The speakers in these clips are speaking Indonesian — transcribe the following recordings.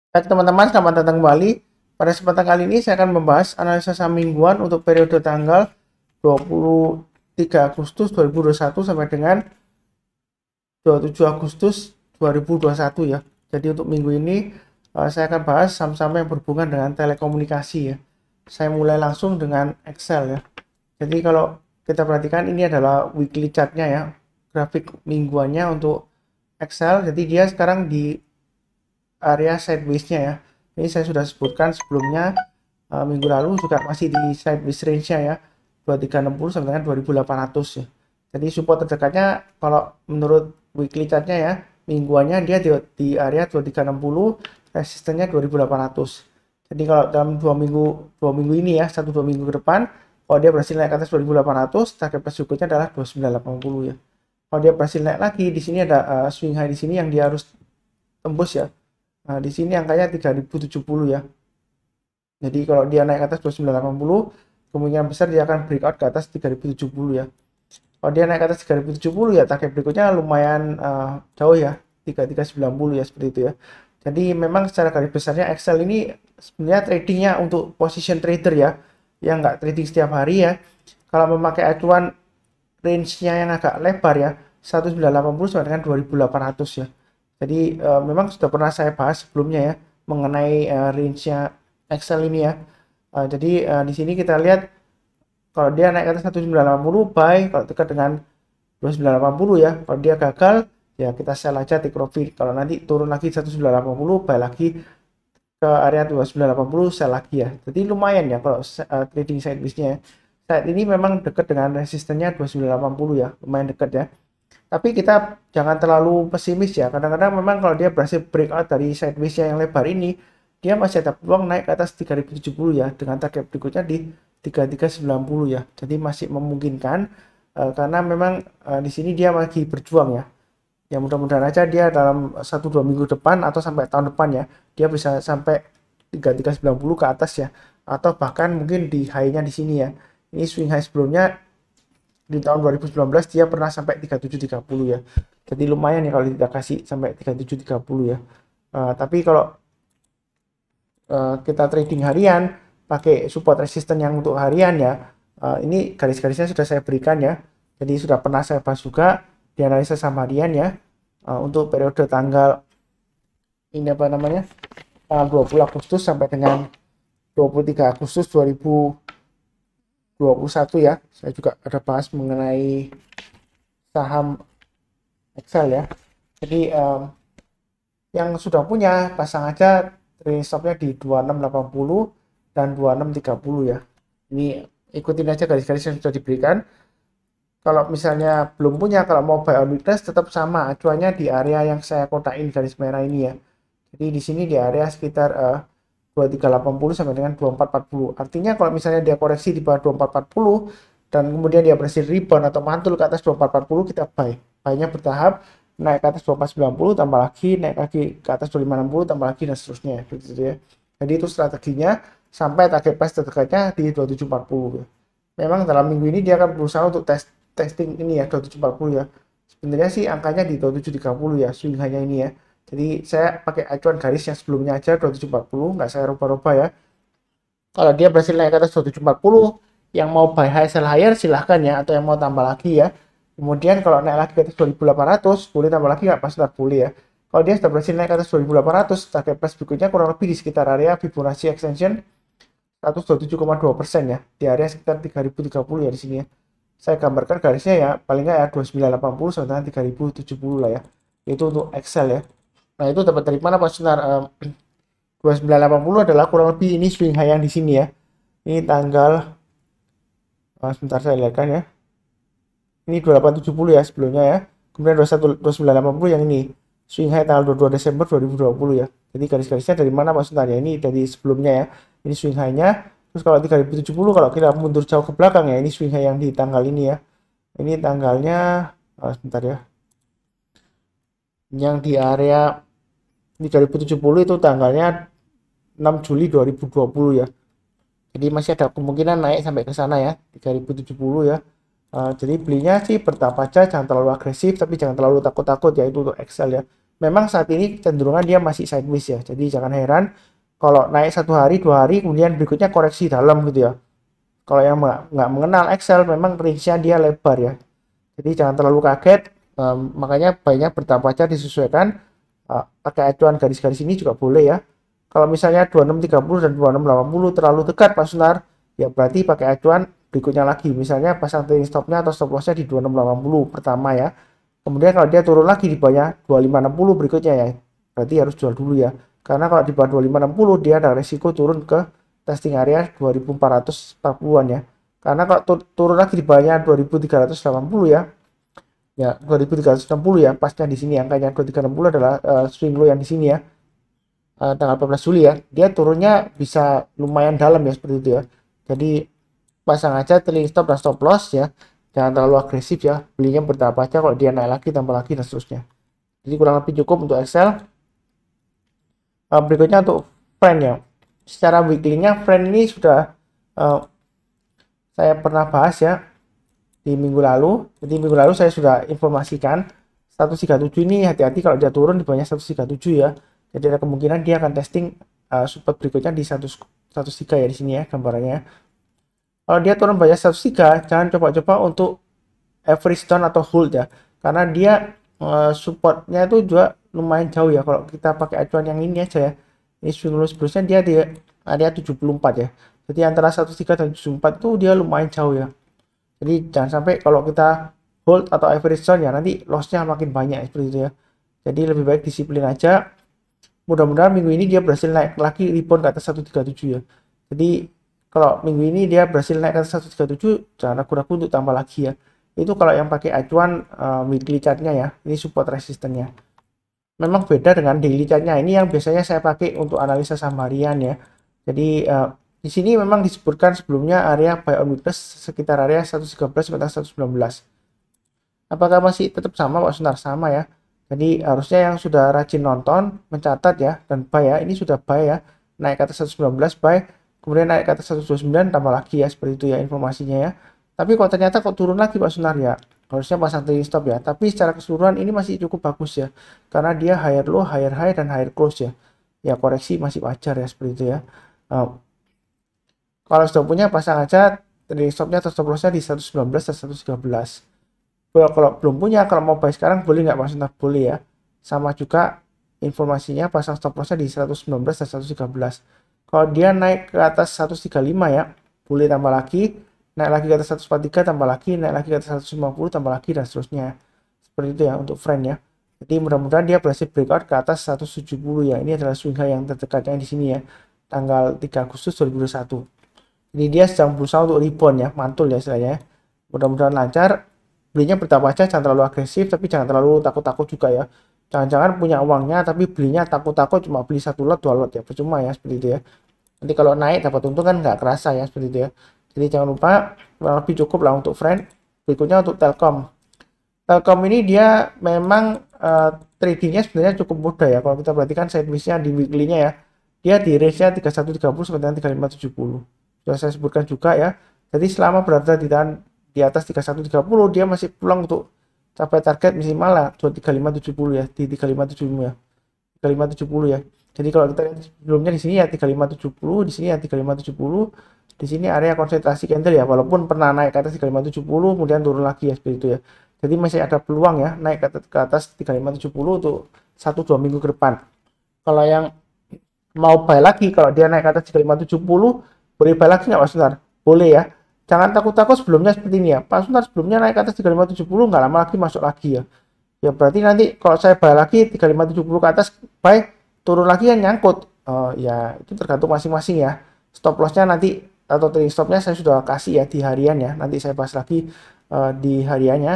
Baik teman-teman, selamat datang kembali. Pada kesempatan kali ini saya akan membahas analisa saham mingguan untuk periode tanggal 23 Agustus 2021 sampai dengan 27 Agustus 2021 ya. Jadi untuk minggu ini saya akan bahas saham-saham yang berhubungan dengan telekomunikasi ya. Saya mulai langsung dengan Excel ya. Jadi kalau kita perhatikan ini adalah weekly chartnya ya, grafik mingguannya untuk Excel. Jadi dia sekarang di area sideways-nya ya. Ini saya sudah sebutkan sebelumnya, minggu lalu juga masih di sideways range-nya ya, 2360 sampai dengan 2800 ya. Jadi support terdekatnya kalau menurut weekly chart-nya ya, mingguannya dia di area 2360, resistennya 2800. Jadi kalau dalam dua minggu ini ya, 1-2 minggu ke depan, kalau dia berhasil naik ke atas 2800, target price berikutnya adalah 2980 ya. Kalau dia berhasil naik lagi, di sini ada swing high di sini yang dia harus tembus ya. Nah, di sini angkanya 3070 ya. Jadi kalau dia naik ke atas 2980, kemungkinan besar dia akan breakout ke atas 3070 ya. Kalau dia naik ke atas 3070 ya, target berikutnya lumayan jauh ya, 3390 ya, seperti itu ya. Jadi memang secara garis besarnya Excel ini sebenarnya tradingnya untuk position trader ya, yang nggak trading setiap hari ya. Kalau memakai acuan range-nya yang agak lebar ya, 1980 sampai dengan 2800 ya. Jadi memang sudah pernah saya bahas sebelumnya ya mengenai range-nya Excel ini ya. Jadi di sini kita lihat kalau dia naik ke atas 1980 buy, kalau dekat dengan 2980 ya. Kalau dia gagal ya kita sell aja take profit. Kalau nanti turun lagi 1980 buy lagi ke area 2980 sell lagi ya. Jadi lumayan ya kalau trading sideways-nya. Saat ini memang dekat dengan resistennya 2980 ya, lumayan dekat ya. Tapi kita jangan terlalu pesimis ya. Kadang-kadang memang kalau dia berhasil breakout dari sideways yang lebar ini, dia masih ada peluang naik ke atas 3070 ya, dengan target berikutnya di 3390 ya. Jadi masih memungkinkan karena memang di sini dia lagi berjuang ya. Ya mudah-mudahan aja dia dalam 1-2 minggu depan atau sampai tahun depan ya, dia bisa sampai 3390 ke atas ya. Atau bahkan mungkin di high-nya di sini ya. Ini swing high sebelumnya di tahun 2019 dia pernah sampai 3730 ya. Jadi lumayan ya kalau kita kasih sampai 3730 ya. Tapi kalau kita trading harian pakai support resisten yang untuk harian ya, ini garis-garisnya sudah saya berikan ya. Jadi sudah pernah saya bahas juga di analisa saham harian ya, untuk periode tanggal ini apa namanya, tanggal 20 Agustus sampai dengan 23 Agustus 2021 ya. Saya juga ada bahas mengenai saham Excel ya. Jadi yang sudah punya pasang aja trailing stopnya di 2680 dan 2630 ya. Ini ikutin aja garis-garis yang sudah diberikan. Kalau misalnya belum punya, kalau mau buy on weakness tetap sama acuannya di area yang saya kotakin garis merah ini ya. Jadi di sini di area sekitar 2380 sampai dengan 2440. Artinya kalau misalnya dia koreksi di bawah 2440 dan kemudian dia berhasil rebound atau mantul ke atas 2440, kita buy. Buy-nya bertahap, naik ke atas 2490 tambah lagi, naik lagi ke atas 2560 tambah lagi dan seterusnya gitu ya. Jadi itu strateginya sampai target price terdekatnya di 2740 ya. Memang dalam minggu ini dia akan berusaha untuk testing ini ya 2740 ya. Sebenarnya sih angkanya di 2730 ya, swing hanya ini ya. Jadi saya pakai acuan garis yang sebelumnya aja 2740, nggak saya rubah-rubah ya. Kalau dia berhasil naik ke atas 2740, yang mau buy high sell higher silahkan ya, atau yang mau tambah lagi ya. Kemudian kalau naik lagi ke atas 2800, boleh tambah lagi nggak? Pas boleh ya. Kalau dia sudah berhasil naik ke atas 2800, target price berikutnya kurang lebih di sekitar area Fibonacci extension 127,2% ya, di area sekitar 3030 ya di sini ya. Saya gambarkan garisnya ya, paling nggak ya 2980 sampai dengan 3070 lah ya. Itu untuk Excel ya. Nah itu dapat dari mana Pak Sunar? 2980 adalah kurang lebih ini swing high yang di sini ya. Ini tanggal, sebentar saya lihatkan ya. Ini 2870 ya sebelumnya ya. Kemudian 2980 yang ini swing high tanggal 22 Desember 2020 ya. Jadi garis-garisnya dari mana Pak Sunar ya? Ini dari sebelumnya ya. Ini swing high-nya. Terus kalau 3070 kalau kita mundur jauh ke belakang ya, ini swing high yang di tanggal ini ya. Ini tanggalnya, sebentar ya. Yang di area 3070 itu tanggalnya 6 Juli 2020 ya. Jadi masih ada kemungkinan naik sampai ke sana ya, 3070 ya. Jadi belinya sih bertahap aja, jangan terlalu agresif tapi jangan terlalu takut-takut ya, itu untuk Excel ya. memang saat ini cenderungan dia masih sideways ya. Jadi jangan heran kalau naik 1 hari 2 hari kemudian berikutnya koreksi dalam gitu ya. Kalau yang nggak mengenal Excel memang range-nya dia lebar ya. Jadi jangan terlalu kaget. Makanya banyak bertahap aja disesuaikan. Pakai acuan garis-garis ini juga boleh ya. Kalau misalnya 2630 dan 2680 terlalu dekat Pak Sunar, ya berarti pakai acuan berikutnya lagi. Misalnya pasang trailing stopnya atau stop lossnya di 2680 pertama ya. Kemudian kalau dia turun lagi di bawah 2560 berikutnya ya, berarti harus jual dulu ya. Karena kalau di bawah 2560 dia ada resiko turun ke testing area 2440-an ya. Karena kalau turun lagi di bawahnya 2380 ya 2360 ya, pasnya di sini angkanya 2360 adalah swing low yang di sini ya. Tanggal 14 Juli ya, dia turunnya bisa lumayan dalam ya seperti itu ya. Jadi pasang aja trailing stop dan stop loss ya, jangan terlalu agresif ya, belinya bertahap aja, kalau dia naik lagi tambah lagi dan seterusnya. Jadi kurang lebih cukup untuk Excel. Berikutnya untuk friend ya, secara weekly-nya friend ini sudah saya pernah bahas ya di minggu lalu. Jadi minggu lalu saya sudah informasikan 137 ini hati-hati kalau dia turun di bawahnya 137 ya. Jadi ada kemungkinan dia akan testing support berikutnya di 103 ya di sini ya gambarannya. Kalau dia turun bawah 103, jangan coba-coba untuk average down atau hold ya, karena dia supportnya itu juga lumayan jauh ya. Kalau kita pakai acuan yang ini aja ya, ini swing low sebelumnya dia di area 74 ya. Jadi antara 103 dan 74 itu dia lumayan jauh ya. Jadi jangan sampai kalau kita hold atau average down ya nanti lossnya makin banyak seperti itu ya. Jadi lebih baik disiplin aja. Mudah-mudahan minggu ini dia berhasil naik lagi rebound ke atas 137 ya. Jadi kalau minggu ini dia berhasil naik ke atas 137, jangan ragu-ragu untuk tambah lagi ya. Itu kalau yang pakai acuan weekly chartnya ya, ini support resistennya. Memang beda dengan daily chartnya, ini yang biasanya saya pakai untuk analisa saham harian ya. Jadi di sini memang disebutkan sebelumnya area buy on weakness sekitar area 113 sampai 119. Apakah masih tetap sama Pak Sunar? Sama ya. Jadi harusnya yang sudah rajin nonton, mencatat ya, dan buy ya, ini sudah buy ya, naik ke atas 119 buy, kemudian naik ke atas 129 tambah lagi ya, seperti itu ya informasinya ya. Tapi kalau ternyata kok turun lagi Pak Sunar ya, harusnya pasang trailing stop ya. Tapi secara keseluruhan ini masih cukup bagus ya, karena dia higher low, higher high, dan higher close ya. Ya koreksi masih wajar ya, seperti itu ya. Kalau sudah punya pasang aja trailing stopnya atau stop lossnya di 119 dan 113. Kalau belum punya, kalau mau buy sekarang boleh nggak Mas? Boleh ya. Sama juga informasinya pasang stop lossnya di 119 dan 113. Kalau dia naik ke atas 135 ya, boleh tambah lagi, naik lagi ke atas 143 tambah lagi, naik lagi ke atas 150 tambah lagi dan seterusnya. Seperti itu ya untuk friend ya. Jadi mudah-mudahan dia berhasil breakout ke atas 170 ya. Ini adalah swing high yang terdekatnya di sini ya. Tanggal 3 Agustus 2021. Jadi dia sedang berusaha untuk rebound ya, mantul ya istilahnya. Mudah-mudahan lancar. Belinya bertahap aja, jangan terlalu agresif, tapi jangan terlalu takut-takut juga ya. Jangan-jangan punya uangnya tapi belinya takut-takut cuma beli 1 lot 2 lot ya, percuma ya seperti itu ya. Nanti kalau naik dapat untung kan nggak kerasa ya seperti itu ya. Jadi jangan lupa, lebih cukup lah untuk friend. Berikutnya untuk Telkom. Telkom ini dia memang tradingnya sebenarnya cukup mudah ya. Kalau kita perhatikan sideways-nya di weekly-nya ya, dia di range-nya 3130 sampai dengan 3570. Sudah saya sebutkan juga ya. Jadi selama berada di atas 3130 dia masih peluang untuk capai target minimal lah 3570 ya, di 3570 ya. 3570 ya. Jadi kalau kita lihat sebelumnya di sini ya 3570, di sini ya 3570, di sini area konsentrasi candle ya, walaupun pernah naik ke atas 3570 kemudian turun lagi ya seperti itu ya. Jadi masih ada peluang ya naik ke atas 3570 untuk 1-2 minggu ke depan. Kalau yang mau buy lagi, kalau dia naik ke atas 3570 boleh buy lagi nggak Mas Sunar? Boleh ya. Jangan takut-takut sebelumnya seperti ini ya. Pak Sunar sebelumnya naik ke atas 3570 nggak lama lagi masuk lagi ya. Ya berarti nanti kalau saya buy lagi 3570 ke atas buy, turun lagi yang nyangkut. Ya itu tergantung masing-masing ya. Stop lossnya nanti atau trailing stopnya saya sudah kasih ya di harian ya. Nanti saya bahas lagi di hariannya.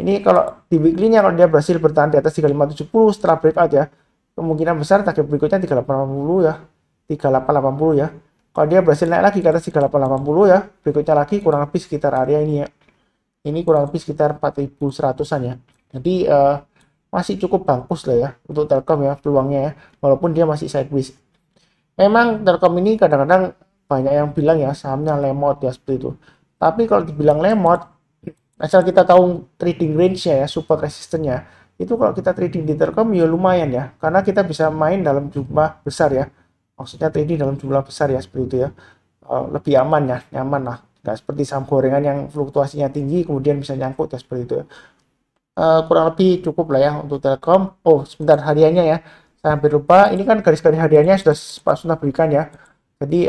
Ini kalau di weekly-nya kalau dia berhasil bertahan di atas 3570 setelah breakout ya, kemungkinan besar target berikutnya 3880 ya. 3880 ya. Kalau dia berhasil naik lagi ke atas 3880 ya, berikutnya lagi kurang lebih sekitar area ini ya. Ini kurang lebih sekitar 4100-an ya. Jadi masih cukup bagus lah ya untuk Telkom ya peluangnya ya, walaupun dia masih sideways. Memang Telkom ini kadang-kadang banyak yang bilang ya sahamnya lemot ya seperti itu. Tapi kalau dibilang lemot, asal kita tahu trading range-nya ya, support resistance-nya, itu kalau kita trading di Telkom ya lumayan ya, karena kita bisa main dalam jumlah besar ya, maksudnya trading dalam jumlah besar ya, seperti itu ya. Lebih aman ya, nyaman lah, nggak seperti saham gorengan yang fluktuasinya tinggi kemudian bisa nyangkut ya, seperti itu ya. Kurang lebih cukup lah ya untuk Telkom. Oh sebentar, hariannya ya, saya hampir lupa, ini kan garis-garis hariannya sudah Pak Suna berikan ya. Jadi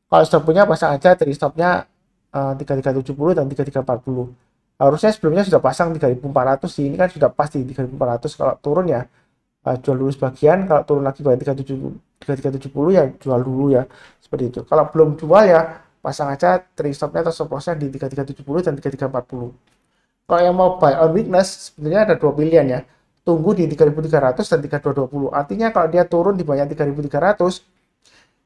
kalau stop punya pasang aja dari stopnya 3370 dan 3340. Harusnya sebelumnya sudah pasang 3400 sih, ini kan sudah pasti 3400. Kalau turun ya jual dulu sebagian, kalau turun lagi pada 3370 ya jual dulu ya, seperti itu. Kalau belum jual ya pasang aja trade stopnya atau stop lossnya di 3370 dan 3340. Kalau yang mau buy on weakness sebenarnya ada dua pilihan ya, tunggu di 3300 dan 3220. Artinya kalau dia turun di bawah 3300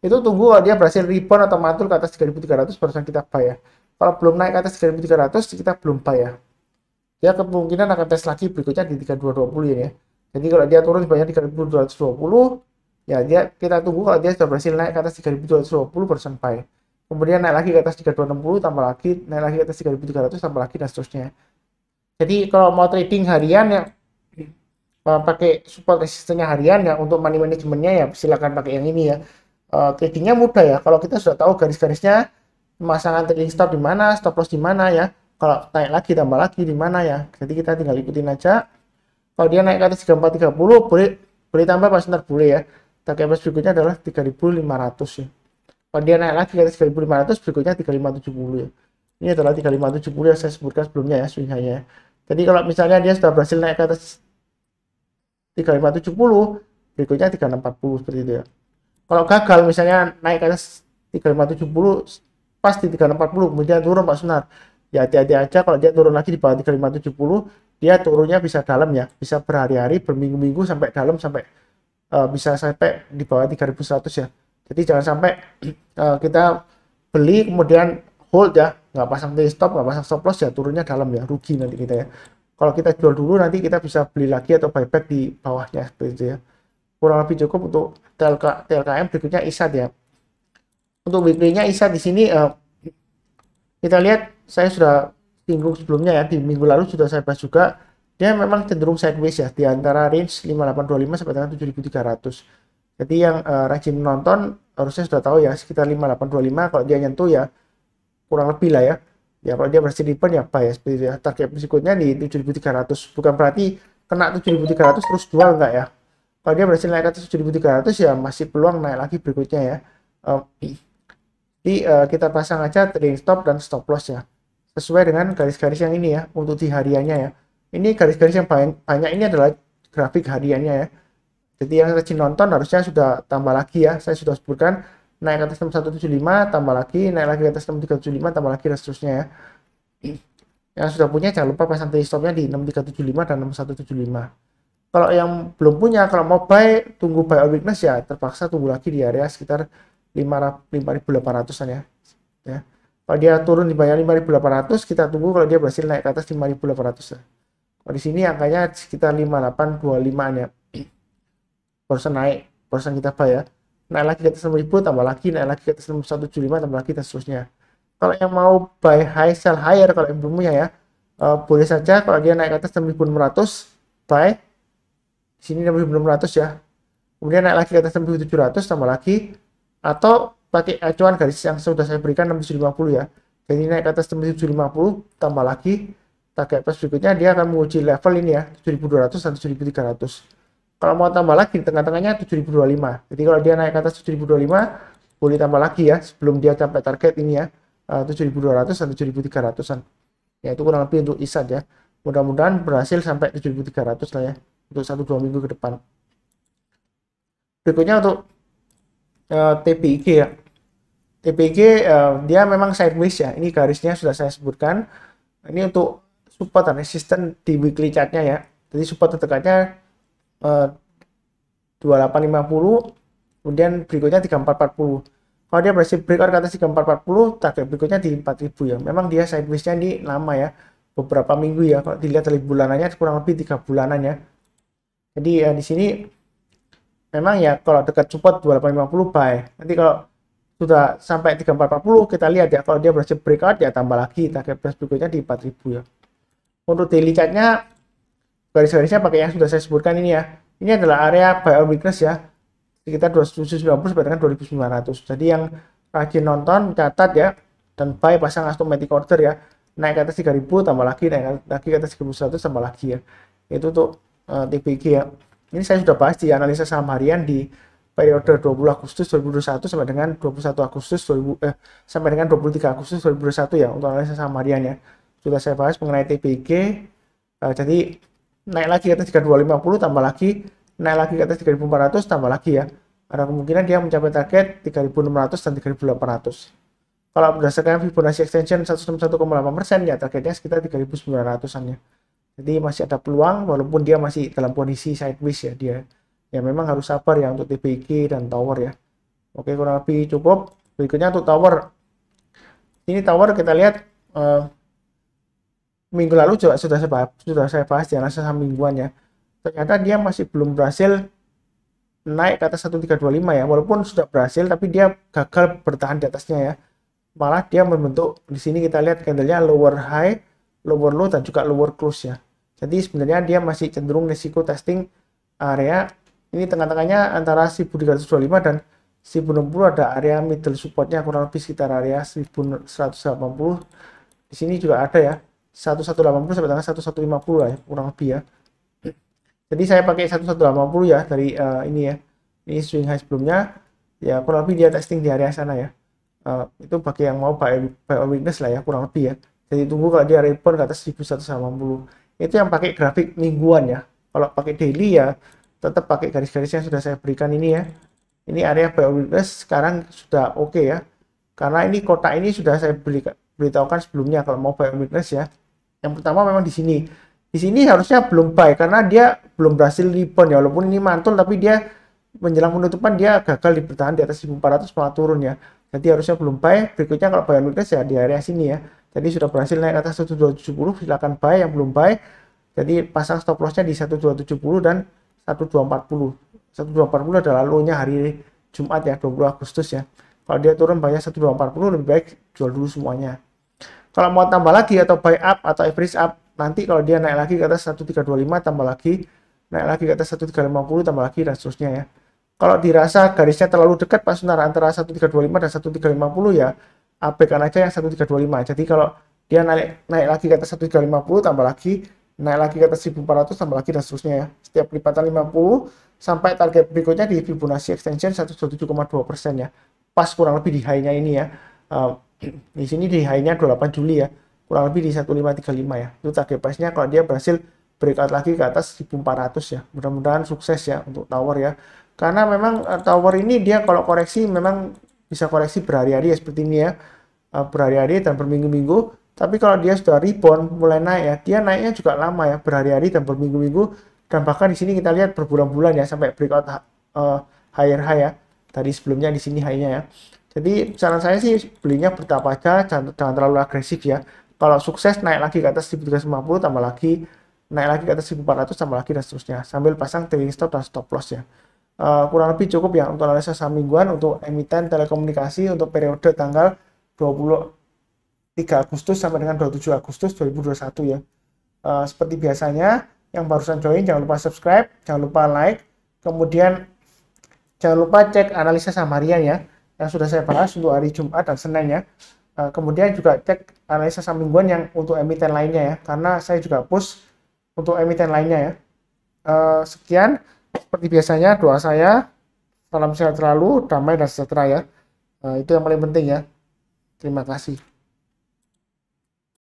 itu tunggu kalau dia berhasil rebound atau mantul ke atas 3300 barusan kita buy ya. Kalau belum naik ke atas 3300 kita belum buy ya. Dia kemungkinan akan tes lagi berikutnya di 3220 ya. Jadi kalau dia turun di bawah 3220 ya kita tunggu, kalau dia sudah berhasil naik ke atas 3220 barusan buy. Kemudian naik lagi ke atas 3260 tambah lagi, naik lagi ke atas 3300 tambah lagi dan seterusnya. Jadi kalau mau trading harian ya pakai support resistennya harian ya, untuk money managementnya ya silakan pakai yang ini ya. Tradingnya mudah ya, kalau kita sudah tahu garis-garisnya, pemasangan trading stop di mana, stop loss di mana ya, kalau naik lagi tambah lagi di mana ya. Jadi kita tinggal ikutin aja. Kalau dia naik ke atas 3430 boleh tambah pas ntar boleh ya. Target price berikutnya adalah 3500 ya. Kalau dia naik lagi ke atas 3500 berikutnya 3570 ya. Ini adalah 3570 yang saya sebutkan sebelumnya ya, swing high ya. Jadi kalau misalnya dia sudah berhasil naik ke atas 3570 berikutnya 3640 seperti itu ya. Kalau gagal misalnya naik ke atas 3570 pas di 3640 kemudian turun Pak Sunar, ya hati-hati aja. Kalau dia turun lagi di bawah 3570 dia turunnya bisa dalam ya, bisa berhari-hari, berminggu-minggu sampai dalam, sampai bisa sampai di bawah 3100 ya. Jadi jangan sampai kita beli kemudian hold ya, nggak pasang trade stop, nggak pasang stop loss ya, turunnya dalam ya, rugi nanti kita ya. Kalau kita jual dulu nanti kita bisa beli lagi atau buyback di bawahnya, seperti itu ya. Kurang lebih cukup untuk TLKM. Berikutnya ISAT ya. Untuk weekly-nya ISAT di sini kita lihat, saya sudah singgung sebelumnya ya, di minggu lalu sudah saya bahas juga, dia memang cenderung sideways ya di antara range 5825 sampai dengan 7300. Jadi yang rajin menonton harusnya sudah tahu ya, sekitar 5825 kalau dia nyentuh ya kurang lebih lah ya. Ya kalau dia berhasil rebound ya buy ya, seperti itu ya. Target berikutnya di 7300. Bukan berarti kena 7300 terus jual enggak ya. Kalau dia berhasil naik ke atas 7300 ya masih peluang naik lagi berikutnya ya. Jadi kita pasang aja trading stop dan stop loss ya, sesuai dengan garis-garis yang ini ya, untuk di hariannya ya. Ini garis-garis yang banyak ini adalah grafik hariannya ya. Jadi yang rajin nonton harusnya sudah tambah lagi ya, saya sudah sebutkan, naik ke atas 6175 tambah lagi, naik lagi ke atas 6375 tambah lagi dan seterusnya ya. Yang sudah punya jangan lupa pasang trading stopnya di 6375 dan 6175. Kalau yang belum punya, kalau mau buy tunggu buy on weakness ya terpaksa tunggu lagi di area sekitar 5800-an ya. Kalau dia turun di bawah 5800 kita tunggu, kalau dia berhasil naik ke atas 5800 ya. Kalau di sini angkanya sekitar 5825 ya. Barusan naik, barusan kita buy ya. Naik lagi ke atas 6000 tambah lagi, naik lagi ke atas 6175 tambah lagi dan seterusnya. Kalau yang mau buy high sell higher, kalau yang belum punya ya boleh saja, kalau dia naik ke atas 6600 buy di sini 6600 ya. Kemudian naik lagi ke atas 6700 tambah lagi, atau pakai acuan garis yang sudah saya berikan 6750 ya. Jadi naik ke atas 6750 tambah lagi, target price berikutnya dia akan menguji level ini ya, 7200 dan 7300. Kalau mau tambah lagi di tengah-tengahnya 7025. Jadi kalau dia naik ke atas 7025 boleh tambah lagi ya sebelum dia sampai target ini ya, 7200 dan 7300-an. Ya itu kurang lebih untuk ISAT ya. Mudah-mudahan berhasil sampai 7300 lah ya untuk 1-2 minggu ke depan. Berikutnya untuk TPIG ya. TPIG dia memang sideways ya. Ini garisnya sudah saya sebutkan. Ini untuk support dan resistance di weekly chartnya ya. Jadi support terdekatnya 2850, kemudian berikutnya 3440. Kalau dia berhasil breakout ke atas 3440, target berikutnya di 4000 ya. Memang dia sideways-nya ini lama ya, beberapa minggu ya. Kalau dilihat dari bulanannya kurang lebih 3 bulanan ya. Jadi di sini memang ya kalau dekat support 2850 buy. Nanti kalau sudah sampai 3440 kita lihat ya, kalau dia berhasil breakout ya tambah lagi, target price berikutnya di 4000 ya. Untuk daily chartnya garis-garisnya pakai yang sudah saya sebutkan ini ya. Ini adalah area buy on weakness ya, sekitar 2790 sampai dengan 2900. Jadi yang rajin nonton catat ya, dan buy pasang automatic order ya. Naik ke atas 3000 tambah lagi, naik lagi ke atas 3100 tambah lagi ya. Itu untuk TPG ya. Ini saya sudah bahas di analisa saham harian di periode 20 Agustus 2021 sampai dengan 21 Agustus sampai dengan 23 Agustus 2021 ya, untuk analisa saham harian ya. Sudah saya bahas mengenai TPG. Jadi naik lagi ke atas 3250 tambah lagi, naik lagi ke atas 3400 tambah lagi ya. Ada kemungkinan dia mencapai target 3600 dan 3800. Kalau berdasarkan Fibonacci extension 161,8% ya, targetnya sekitar 3900-an ya. Jadi masih ada peluang walaupun dia masih dalam kondisi sideways ya dia. Ya memang harus sabar ya untuk TPG dan tower ya. Oke, kurang lebih cukup. Berikutnya untuk tower. Ini tower kita lihat minggu lalu juga sudah saya bahas di analisa saham mingguan ya. Ternyata dia masih belum berhasil naik ke atas 1325 ya. Walaupun sudah berhasil tapi dia gagal bertahan di atasnya ya. Malah dia membentuk di sini kita lihat candlenya lower high, lower low dan juga lower close ya. Jadi sebenarnya dia masih cenderung risiko testing area. Ini tengah-tengahnya antara 1325 dan 1060 ada area middle supportnya kurang lebih sekitar area 1180. Di sini juga ada ya 1180 sampai dengan 1150 lah ya, kurang lebih ya. Jadi saya pakai 1180 ya dari ini ya. Ini swing high sebelumnya ya, kurang lebih dia testing di area sana ya. Itu bagi yang mau buy on weakness lah ya, kurang lebih ya. Jadi tunggu kalau dia rebound ke atas 1180. Itu yang pakai grafik mingguan ya. Kalau pakai daily ya tetap pakai garis-garis yang sudah saya berikan ini ya. Ini area buy on weakness sekarang sudah oke ya. Karena ini kotak ini sudah saya beritahukan sebelumnya kalau mau buy on weakness ya. Yang pertama memang di sini. Di sini harusnya belum buy karena dia belum berhasil rebound ya. Walaupun ini mantul tapi dia menjelang penutupan dia gagal di bertahan di atas 1400 malah turun ya. Jadi harusnya belum buy. Berikutnya kalau buy on weakness ya di area sini ya. Jadi sudah berhasil naik ke atas 1270, silakan buy yang belum buy. Jadi pasang stop lossnya di 1270 dan 1240. 1240 adalah low-nya hari Jumat ya, 20 Agustus ya. Kalau dia turun banyak 1240 lebih baik jual dulu semuanya. Kalau mau tambah lagi atau buy up atau average up, nanti kalau dia naik lagi ke atas 1325 tambah lagi, naik lagi ke atas 1350 tambah lagi dan seterusnya ya. Kalau dirasa garisnya terlalu dekat Pak Sunar antara 1325 dan 1350 ya, abaikan aja yang 1325. Jadi kalau dia naik lagi ke atas 1350 tambah lagi, naik lagi ke atas 1400 tambah lagi dan seterusnya ya. Setiap lipatan 50 sampai target berikutnya di Fibonacci extension 127,2% ya. Pas kurang lebih di high-nya ini ya. Di sini di high-nya 28 Juli ya. Kurang lebih di 1535 ya. Itu target price-nya kalau dia berhasil breakout lagi ke atas 1400 ya. Mudah-mudahan sukses ya untuk tower ya. Karena memang tower ini dia kalau koreksi memang bisa koreksi berhari-hari ya seperti ini ya. Berhari-hari dan berminggu-minggu. Tapi kalau dia sudah rebound mulai naik ya, dia naiknya juga lama ya, berhari-hari dan berminggu-minggu, dan bahkan di sini kita lihat berbulan-bulan ya sampai breakout higher high ya. Tadi sebelumnya di sini high-nya ya. Jadi saran saya sih belinya bertahap aja, jangan terlalu agresif ya. Kalau sukses naik lagi ke atas 1350 tambah lagi, naik lagi ke atas 1400 tambah lagi dan seterusnya. Sambil pasang trailing stop dan stop loss ya. Kurang lebih cukup ya untuk analisa saham mingguan untuk emiten telekomunikasi untuk periode tanggal 23 Agustus sampai dengan 27 Agustus 2021 ya. Seperti biasanya, yang barusan join jangan lupa subscribe, jangan lupa like, kemudian jangan lupa cek analisa saham harian ya, yang sudah saya bahas untuk hari Jumat dan Senin ya. Kemudian juga cek analisa saham mingguan yang untuk emiten lainnya ya, karena saya juga post untuk emiten lainnya ya. Sekian, seperti biasanya doa saya, salam sehat selalu, damai dan sejahtera ya. Itu yang paling penting ya. Terima kasih.